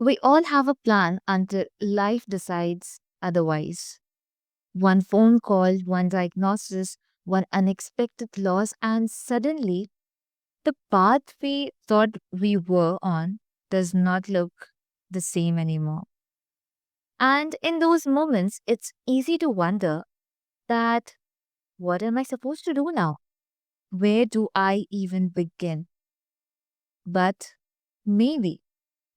We all have a plan until life decides otherwise. One phone call, one diagnosis, one unexpected loss, and suddenly the path we thought we were on does not look the same anymore. And in those moments, it's easy to wonder that what am I supposed to do now? Where do I even begin? But maybe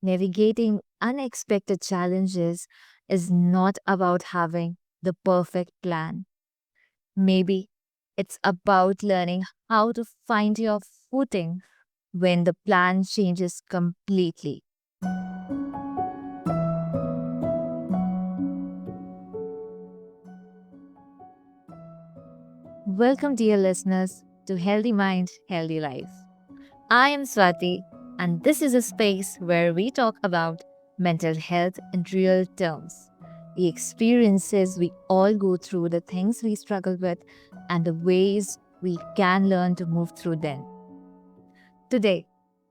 navigating unexpected challenges is not about having the perfect plan. Maybe it's about learning how to find your footing when the plan changes completely. Welcome, dear listeners, to Healthy Mind, Healthy Life. I am Swati, and this is a space where we talk about mental health in real terms. The experiences we all go through, the things we struggle with, and the ways we can learn to move through them. Today,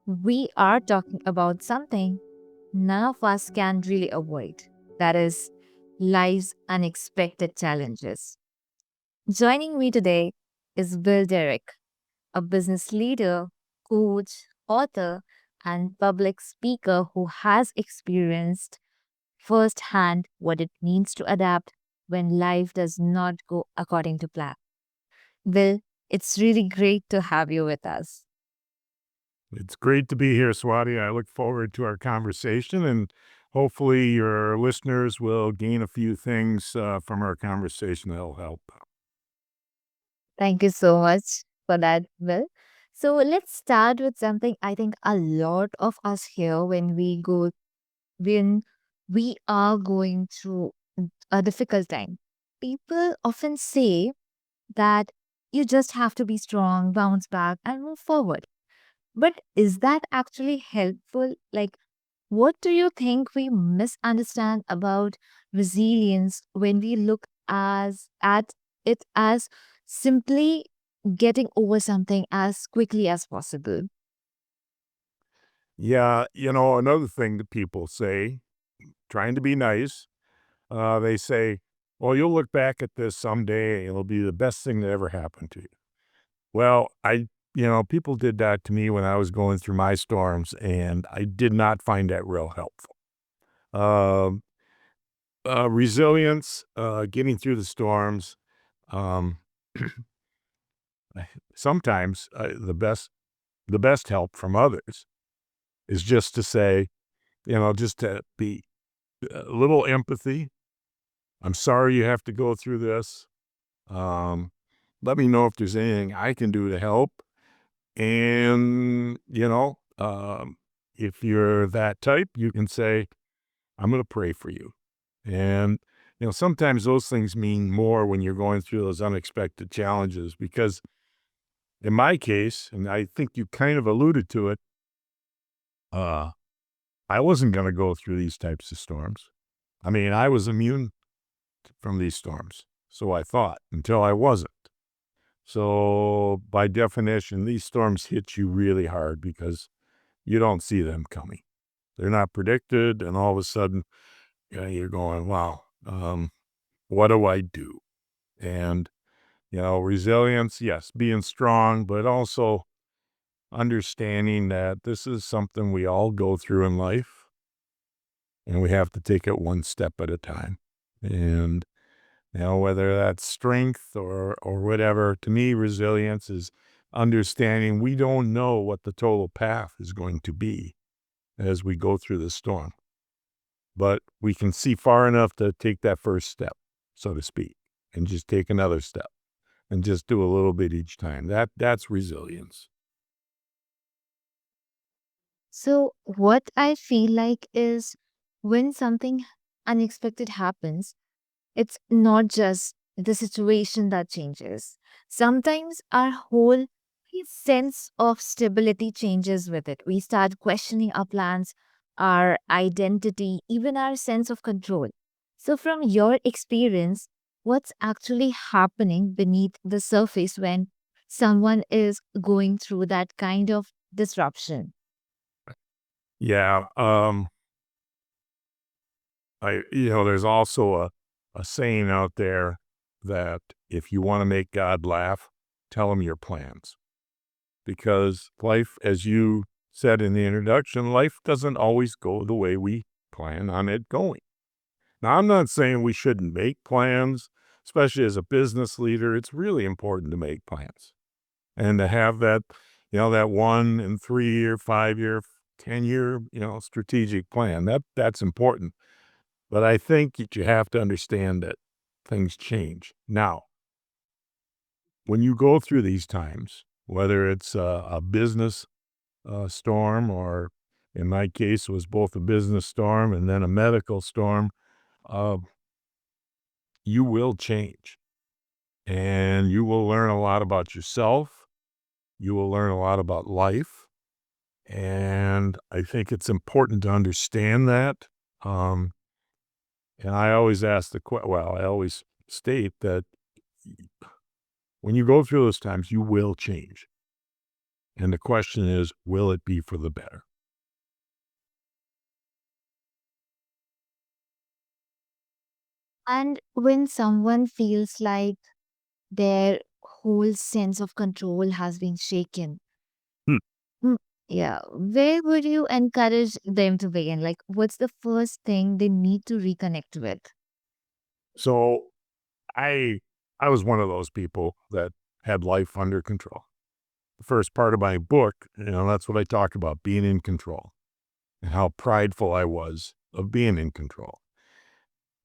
we are talking about something none of us can really avoid, that is, life's unexpected challenges. Joining me today is Bill Derrick, a business leader, coach, author, and public speaker who has experienced firsthand what it means to adapt when life does not go according to plan. Bill, it's really great to have you with us. It's great to be here, Swati. I look forward to our conversation, and hopefully, your listeners will gain a few things from our conversation that'll help. Thank you so much for that, Bill. So let's start with something I think a lot of us hear when we are going through a difficult time. People often say that you just have to be strong, bounce back, and move forward. But is that actually helpful? Like, what do you think we misunderstand about resilience when we look at it as simply getting over something as quickly as possible? Yeah, another thing that people say, trying to be nice, they say, well, you'll look back at this someday, and it'll be the best thing that ever happened to you. Well, people did that to me when I was going through my storms, and I did not find that real helpful. Um, Resilience, getting through the storms. Um, Sometimes the best help from others is just to say, just to be a little empathy. I'm sorry you have to go through this. Um, Let me know if there's anything I can do to help. And, if you're that type, you can say, I'm going to pray for you. And, sometimes those things mean more when you're going through those unexpected challenges because in my case, and I think you kind of alluded to it, uh, I wasn't going to go through these types of storms. I mean, I was immune from these storms. So I thought until I wasn't. So by definition, these storms hit you really hard because you don't see them coming. They're not predicted. And all of a sudden, you're going, wow, what do I do? And, resilience, yes, being strong, but also understanding that this is something we all go through in life and we have to take it one step at a time. And, whether that's strength or whatever, to me, resilience is understanding we don't know what the total path is going to be as we go through the storm, but we can see far enough to take that first step, so to speak, and just take another step and just do a little bit each time. That's resilience. So, what I feel like is when something unexpected happens, it's not just the situation that changes. Sometimes our whole sense of stability changes with it. We start questioning our plans, our identity, even our sense of control. So, from your experience, what's actually happening beneath the surface when someone is going through that kind of disruption? Yeah. there's also a saying out there that if you want to make God laugh, tell him your plans. Because life, as you said in the introduction, life doesn't always go the way we plan on it going. Now, I'm not saying we shouldn't make plans, especially as a business leader. It's really important to make plans and to have that, that 1 and 3 year, 5 year, 10 year, strategic plan. That's important. But I think that you have to understand that things change. Now, when you go through these times, whether it's a business storm, or in my case, it was both a business storm and then a medical storm, uh, you will change and you will learn a lot about yourself. You will learn a lot about life. And I think it's important to understand that. Um, and I always I always state that when you go through those times, you will change. And the question is, will it be for the better? And when someone feels like their whole sense of control has been shaken, Hmm. mm, yeah, where would you encourage them to begin? Like, what's the first thing they need to reconnect with? So I I was one of those people that had life under control. The first part of my book, that's what I talk about, being in control and how prideful I was of being in control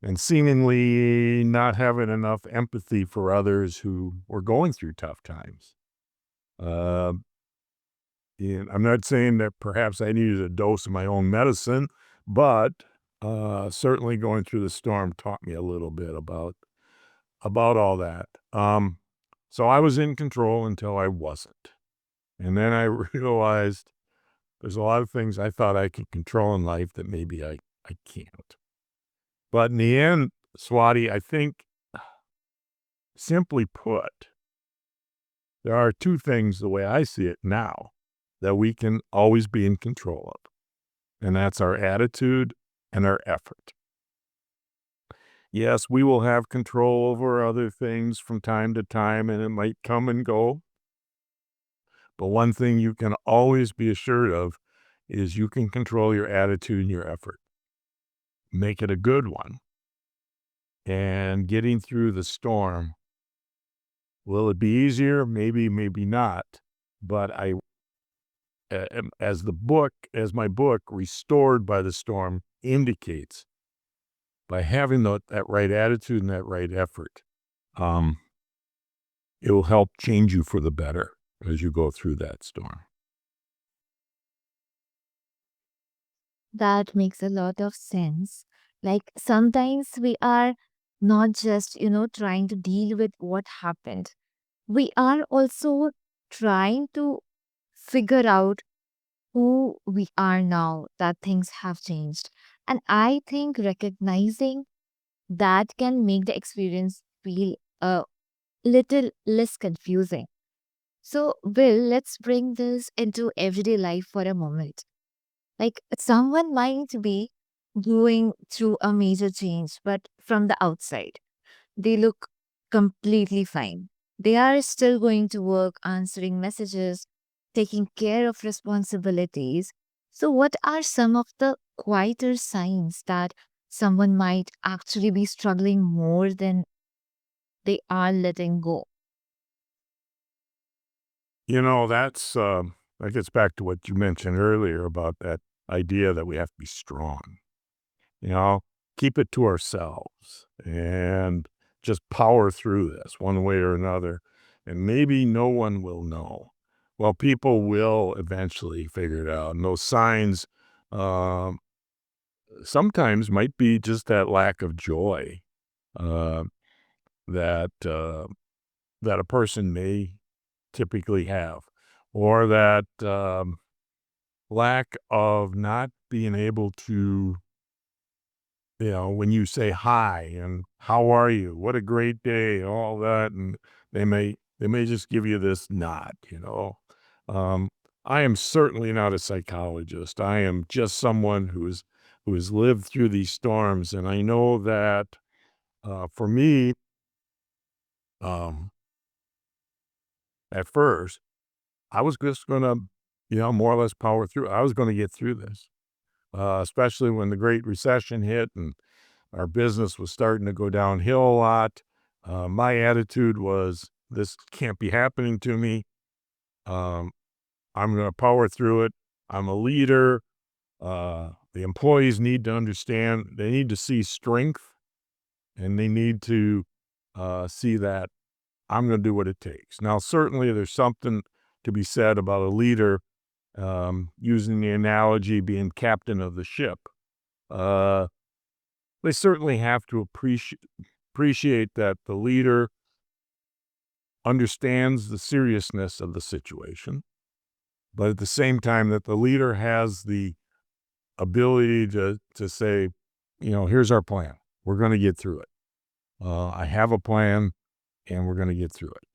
and seemingly not having enough empathy for others who were going through tough times. Uh, and I'm not saying that perhaps I needed a dose of my own medicine, but certainly going through the storm taught me a little bit about all that. So I was in control until I wasn't. And then I realized there's a lot of things I thought I could control in life that maybe I can't. But in the end, Swati, I think simply put, there are two things the way I see it now that we can always be in control of. And that's our attitude and our effort. Yes, we will have control over other things from time to time, and it might come and go. But one thing you can always be assured of is you can control your attitude and your effort. Make it a good one. And getting through the storm, will it be easier? Maybe, maybe not. But as my book, Restored by the Storm, indicates, by having that right attitude and that right effort, um, it will help change you for the better as you go through that storm. That makes a lot of sense. Like sometimes we are not just, trying to deal with what happened. We are also trying to figure out who we are now that things have changed. And I think recognizing that can make the experience feel a little less confusing. So, Bill, let's bring this into everyday life for a moment. Like someone might be going through a major change, but from the outside, they look completely fine. They are still going to work, answering messages, taking care of responsibilities. So, what are some of the quieter signs that someone might actually be struggling more than they are letting go? That gets back to what you mentioned earlier about that idea that we have to be strong. You know, keep it to ourselves and just power through this one way or another. And maybe no one will know. Well, people will eventually figure it out. And those signs um, sometimes might be just that lack of joy uh, that that a person may typically have, or that lack of not being able to, when you say hi and how are you, what a great day, all that, and they may just give you this nod. Um, I am certainly not a psychologist. I am just someone who's who has lived through these storms, and I know that for me, um, at first, I was just gonna, more or less power through. I was gonna get through this, especially when the Great Recession hit and our business was starting to go downhill a lot. My attitude was, "This can't be happening to me. Um, I'm gonna power through it. I'm a leader. The employees need to understand. They need to see strength, and they need to see that I'm going to do what it takes." Now, certainly, there's something to be said about a leader, using the analogy being captain of the ship. Uh, they certainly have to appreciate that the leader understands the seriousness of the situation, but at the same time, that the leader has the ability to say, here's our plan. We're going to get through it. I have a plan, and we're going to get through it.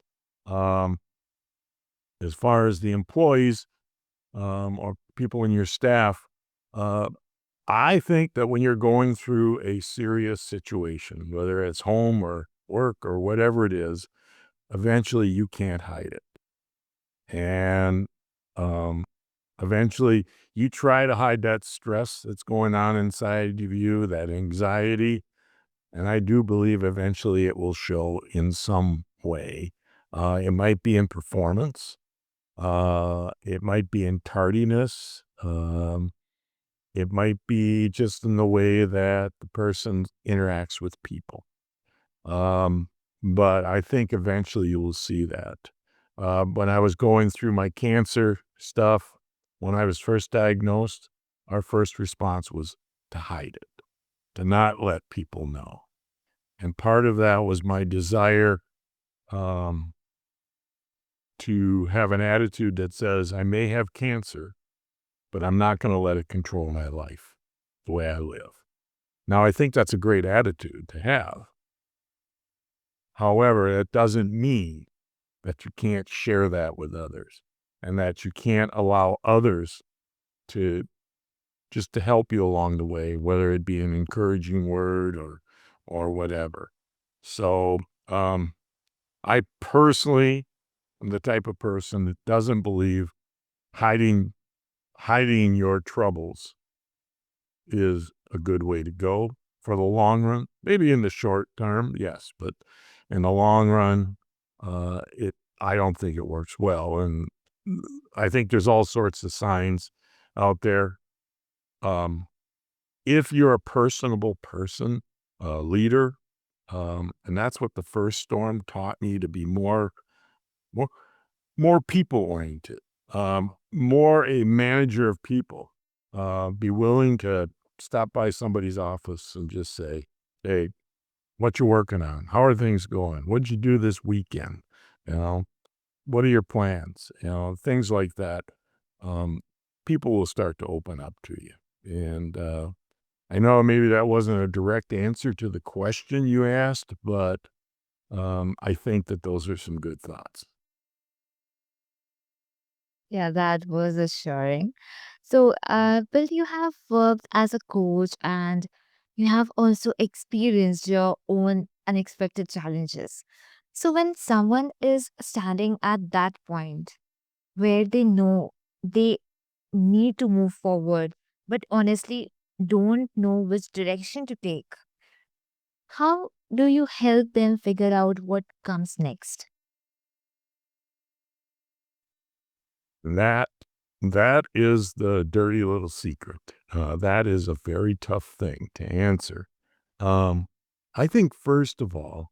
As far as the employees, or people in your staff, uh, I think that when you're going through a serious situation, whether it's home or work or whatever it is, eventually you can't hide it. And um, eventually you try to hide that stress that's going on inside of you, that anxiety. And I do believe eventually it will show in some way. It might be in performance. It might be in tardiness. It might be just in the way that the person interacts with people. Um, but I think eventually you will see that. When I was going through my cancer stuff, when I was first diagnosed, our first response was to hide it, to not let people know. And part of that was my desire um, to have an attitude that says, I may have cancer, but I'm not going to let it control my life, the way I live. Now, I think that's a great attitude to have. However, it doesn't mean that you can't share that with others and that you can't allow others to just to help you along the way, whether it be an encouraging word or whatever. So, I personally am the type of person that doesn't believe hiding hiding your troubles is a good way to go for the long run. Maybe in the short term, yes, but in the long run, it I don't think it works well. And I think there's all sorts of signs out there. Um, if you're a personable person, a leader, and that's what the first storm taught me, to be more more people oriented, more a manager of people, be willing to stop by somebody's office and just say, "Hey, what you working on? How are things going? What'd you do this weekend? You know, what are your plans?" Things like that. Um, People will start to open up to you. And I know maybe that wasn't a direct answer to the question you asked, but I think that those are some good thoughts. Yeah, that was assuring. So, Bill, you have worked as a coach and you have also experienced your own unexpected challenges. So, when someone is standing at that point where they know they need to move forward, but honestly don't know which direction to take, how do you help them figure out what comes next? That that is the dirty little secret. That is a very tough thing to answer. Um, I think first of all,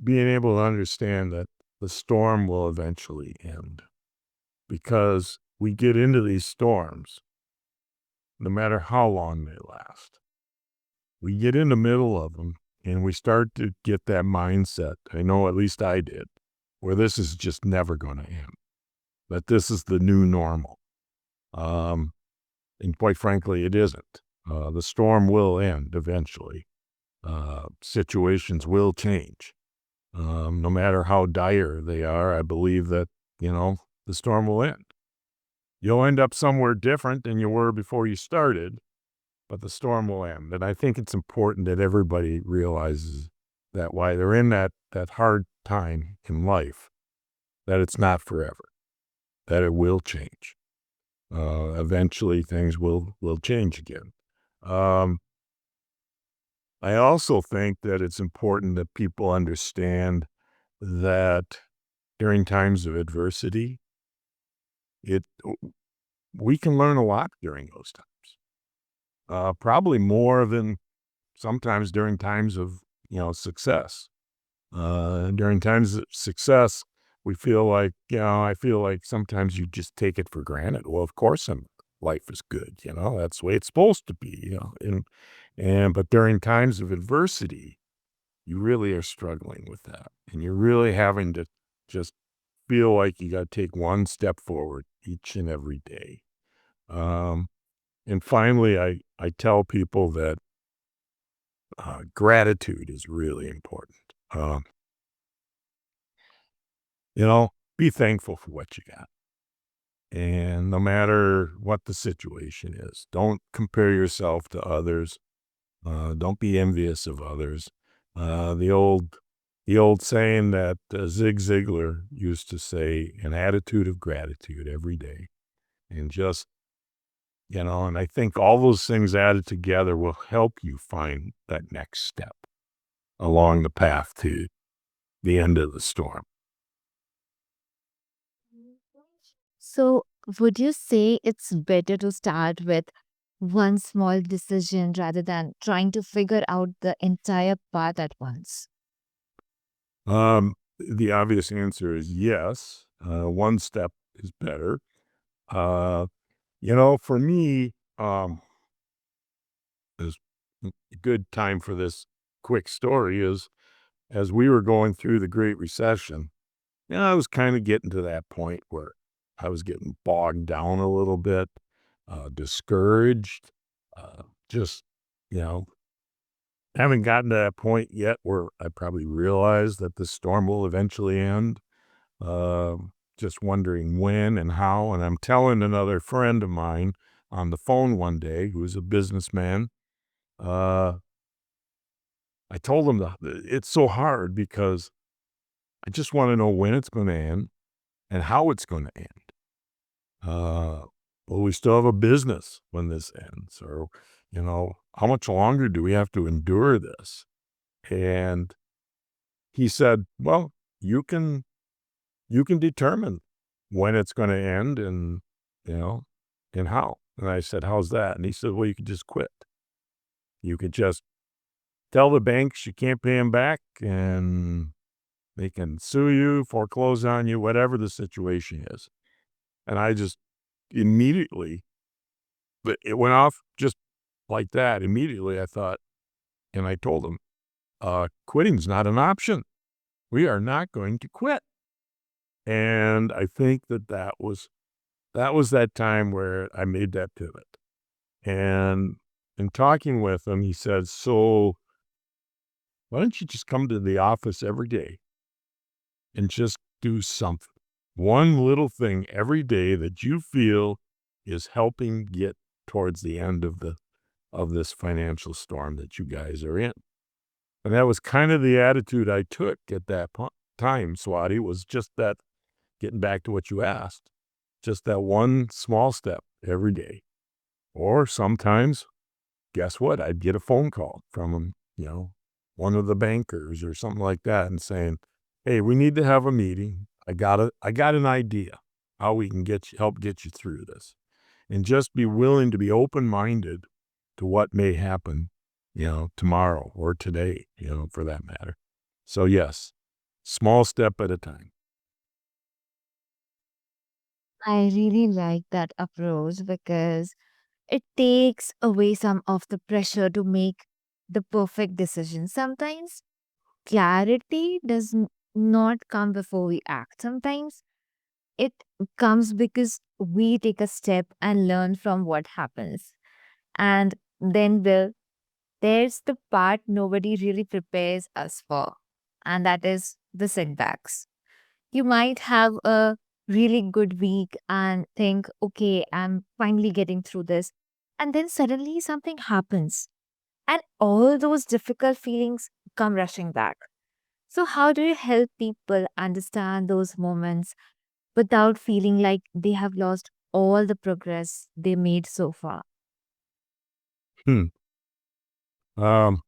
being able to understand that the storm will eventually end, because we get into these storms, no matter how long they last. We get in the middle of them and we start to get that mindset. I know at least I did, where this is just never going to end, that this is the new normal. Um, And quite frankly, it isn't. The storm will end eventually. Situations will change. No matter how dire they are, I believe that, the storm will end. You'll end up somewhere different than you were before you started, but the storm will end. And I think it's important that everybody realizes that while they're in that hard time in life, that it's not forever, that it will change. Eventually, things will change again. Um, I also think that it's important that people understand that during times of adversity, it we can learn a lot during those times. Probably more than sometimes during times of success. During times of success, we feel like I feel like sometimes you just take it for granted. Well, of course, life is good. That's the way it's supposed to be. And but during times of adversity, you really are struggling with that, and you're really having to just feel like you got to take one step forward each and every day. Um, and finally, I tell people that gratitude is really important. You know, be thankful for what you got. And no matter what the situation is, don't compare yourself to others. Don't be envious of others. The old saying that Zig Ziglar used to say, an attitude of gratitude every day. And just, and I think all those things added together will help you find that next step along the path to the end of the storm. So, would you say it's better to start with one small decision rather than trying to figure out the entire path at once? The obvious answer is yes. One step is better. Uh, for me, is a good time for this quick story is as we were going through the Great Recession, I was kind of getting to that point where I was getting bogged down a little bit, discouraged, just, you know, haven't gotten to that point yet where I probably realized that the storm will eventually end. Just wondering when and how. And I'm telling another friend of mine on the phone one day, who's a businessman, uh, I told him that it's so hard because I just want to know when it's going to end and how it's going to end. Will we still have a business when this ends? Or, how much longer do we have to endure this? And he said, well, you can determine when it's going to end and, you know, and how. And I said, how's that? And he said, well, you could just quit. You could just tell the banks you can't pay them back and they can sue you, foreclose on you, whatever the situation is. And I just immediately, but it went off just like that. Immediately I thought, and I told him, quitting's not an option. We are not going to quit. And I think that was that time where I made that pivot. And in talking with him, he said, so why don't you just come to the office every day and just do something? One little thing every day that you feel is helping get towards the end of this financial storm that you guys are in. And that was kind of the attitude I took at that time, Swati, was just that, getting back to what you asked, just that one small step every day. Or sometimes, guess what? I'd get a phone call from one of the bankers or something like that and saying, hey, we need to have a meeting. I got an idea how we can help get you through this. And just be willing to be open-minded to what may happen, tomorrow or today, for that matter. So yes, small step at a time. I really like that approach because it takes away some of the pressure to make the perfect decision. Sometimes clarity does not come before we act. Sometimes it comes because we take a step and learn from what happens. And then, Bill, there's the part nobody really prepares us for, and that is the setbacks. You might have a really good week and think, okay, I'm finally getting through this. And then suddenly something happens, and all those difficult feelings come rushing back. So, how do you help people understand those moments without feeling like they have lost all the progress they made so far? Hmm. Um,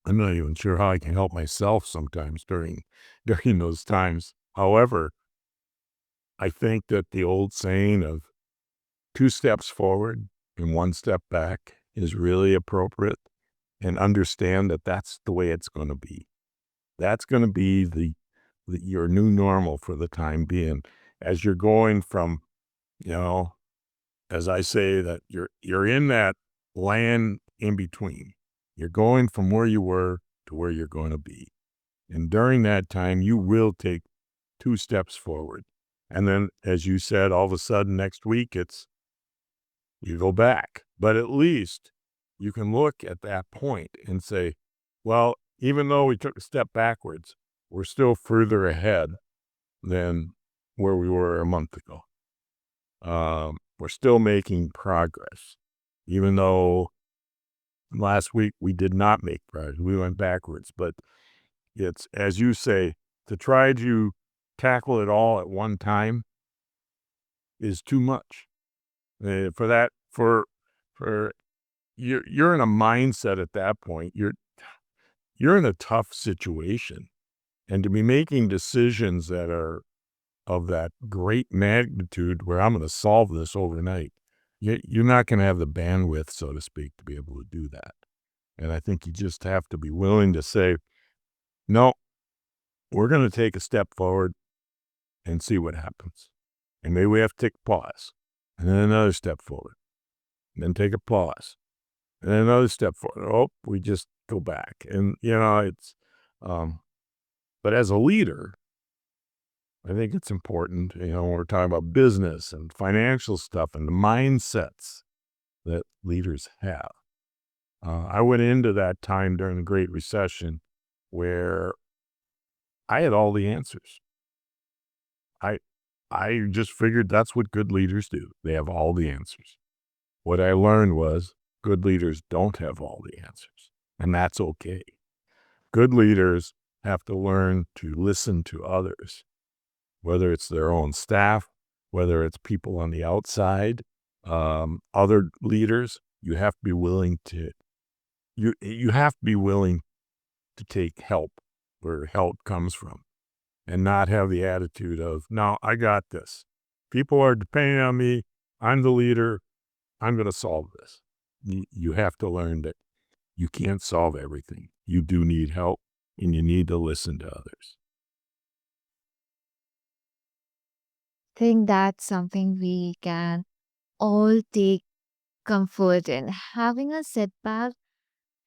I'm not even sure how I can help myself sometimes during those times. However, I think that the old saying of 2 steps forward and 1 step back is really appropriate, and understand that that's the way it's gonna be. That's gonna be your new normal for the time being. As you're going from, you know, as I say that you're in that land in between. You're going from where you were to where you're gonna be. And during that time, you will take 2 steps forward. And then, as you said, all of a sudden next week, it's you go back. But at least you can look at that point and say, well, even though we took a step backwards, we're still further ahead than where we were a month ago. We're still making progress, even though last week we did not make progress. We went backwards. But it's, as you say, to try to tackle it all at one time is too much. For you're in a mindset at that point. You're in a tough situation, and to be making decisions that are of that great magnitude where I'm going to solve this overnight, you're not going to have the bandwidth, so to speak, to be able to do that. And I think you just have to be willing to say, no, we're going to take a step forward and see what happens. And maybe we have to take a pause and then another step forward, and then take a pause and then another step forward. Oh, we just go back. And, um, but as a leader, I think it's important, when we're talking about business and financial stuff and the mindsets that leaders have. I went into that time during the Great Recession where I had all the answers. I I just figured that's what good leaders do. They have all the answers. What I learned was good leaders don't have all the answers, and that's okay. Good leaders have to learn to listen to others, whether it's their own staff, whether it's people on the outside, other leaders. You have to be willing to take help where help comes from, and not have the attitude of, "No, I got this. People are depending on me. I'm the leader. I'm going to solve this." You have to learn that you can't solve everything. You do need help, and you need to listen to others. Think that's something we can all take comfort in. Having a setback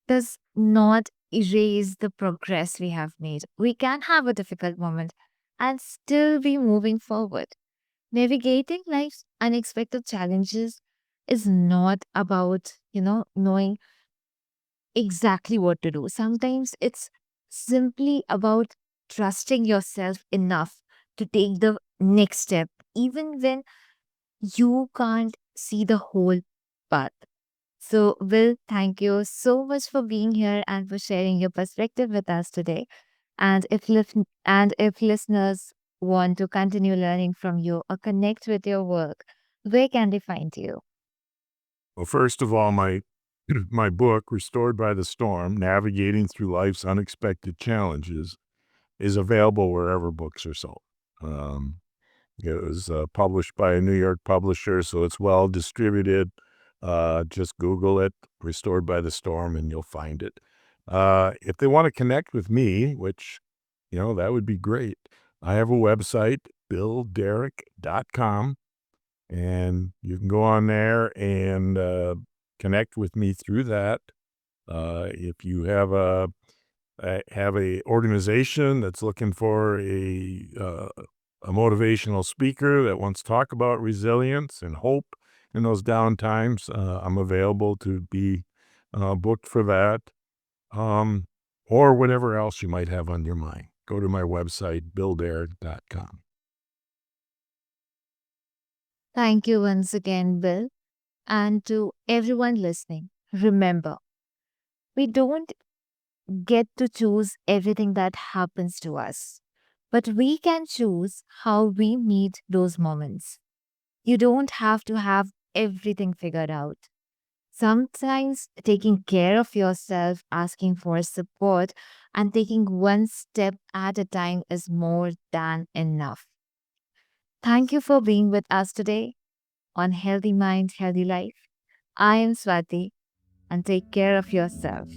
does not erase the progress we have made. We can have a difficult moment and still be moving forward. Navigating life's unexpected challenges is not about, knowing exactly what to do. Sometimes it's simply about trusting yourself enough to take the next step, even when you can't see the whole path. So, Will, thank you so much for being here and for sharing your perspective with us today. And if listeners want to continue learning from you or connect with your work, where can they find you? Well, first of all, my my book, Restored by the Storm: Navigating Through Life's Unexpected Challenges, is available wherever books are sold. Um, it was published by a New York publisher, so it's well distributed. Just Google it, Restored by the Storm, and you'll find it. If they want to connect with me, which, that would be great, I have a website, BillDerrick.com, and you can go on there and connect with me through that. If you have a organization that's looking for a motivational speaker that wants to talk about resilience and hope in those down times, I'm available to be booked for that. Um, or whatever else you might have on your mind. Go to my website, BillDerrick.com. Thank you once again, Bill. And to everyone listening, remember, we don't get to choose everything that happens to us, but we can choose how we meet those moments. You don't have to have everything figured out. Sometimes taking care of yourself, asking for support, and taking one step at a time is more than enough. Thank you for being with us today on Healthy Mind, Healthy Life. I am Swati, and take care of yourself.